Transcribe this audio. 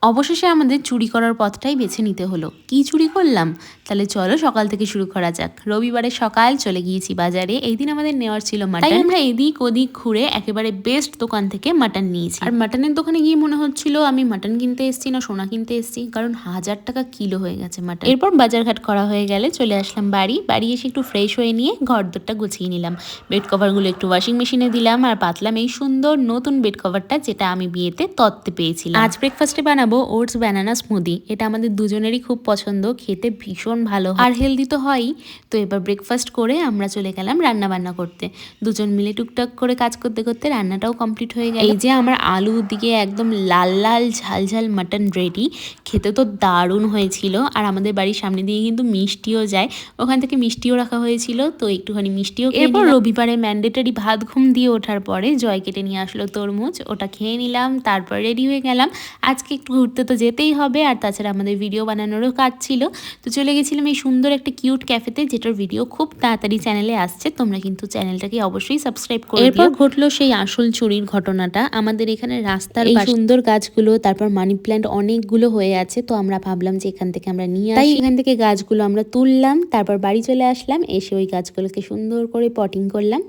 অবশেষে আমাদের চুরি করার পথটাই বেছে নিতে হলো। কি চুরি করলাম? তাহলে চলো সকাল থেকে শুরু করা যাক। রবিবারের সকাল চলে গিয়েছি বাজারে। এই দিন আমাদের নেওয়ার ছিল মাটন। তাই আমরা এদিক ওদিক ঘুরে একেবারে বেস্ট দোকান থেকে মাটন নিয়েছি। আর মাটনের দোকানে গিয়ে মনে হচ্ছিল আমি মাটন কিনতে এসেছি না সোনা কিনতে এসেছি, কারণ 1000 টাকা কিলো হয়ে গেছে মাটন। এরপর বাজারঘাট করা হয়ে গেলে চলে আসলাম বাড়ি এসে একটু ফ্রেশ হয়ে নিয়ে ঘরদোরটা গুছিয়ে নিলাম। বেড কভারগুলো একটু ওয়াশিং মেশিনে দিলাম আর পাতলাম এই সুন্দর নতুন বেড কভারটা, যেটা আমি বিয়েতে তত্ত্বে পেয়েছিলাম। আজ ব্রেকফাস্টে বানাবো ওটস ব্যানানা স্মুদি। এটা আমাদের দুজনেরই খুব পছন্দ, খেতে ভীষণ ভালো আর হেলদি তো হয়ই। তো এবার ব্রেকফাস্ট করে আমরা চলে গেলাম রান্না বান্না করতে। দুজন মিলে টুকটাক করে কাজ করতে করতে রান্নাটাও কমপ্লিট হয়ে গেল। এই যে আমার আলু দিকে একদম লাল লাল ঝাল ঝাল মাটন রেডি। খেতে তো দারুণ হয়েছিল। আর আমাদের বাড়ির সামনে দিয়ে কিন্তু মিষ্টিও যায়, ওখান থেকে মিষ্টিও রাখা হয়েছিল, তো একটুখানি মিষ্টিও। এরপর রবিবারে ম্যান্ডেটারি ভাত ঘুম দিয়ে ওঠার পরে জয় কেটে নিয়ে আসলো তরমুজ, ওটা খেয়ে নিলাম। তারপর রেডি হয়ে গেলাম। আজকে একটু ঘুরতে তো যেতেই হবে, আর তাছাড়া আমাদের ভিডিও বানানোরও কাজ ছিল। তো চলে গেছিলাম এই সুন্দর একটা কিউট ক্যাফেতে, যেটার ভিডিও খুব তাড়াতাড়ি চ্যানেলে আসছে। তোমরা কিন্তু চ্যানেলটাকে অবশ্যই সাবস্ক্রাইব করে দিও। এরপর ঘটলো সেই আসল চুরির ঘটনাটা। আমাদের এখানে রাস্তার এই সুন্দর গাছগুলো, তারপর মানি প্ল্যান্ট অনেকগুলো হয়ে আছে, তো আমরা ভাবলাম যে এখান থেকে আমরা নিয়ে আসি। তাই এখান থেকে গাছগুলো আমরা তুললাম, তারপর বাড়ি চলে আসলাম। এসে ওই গাছগুলোকে সুন্দর করে পটিং করলাম।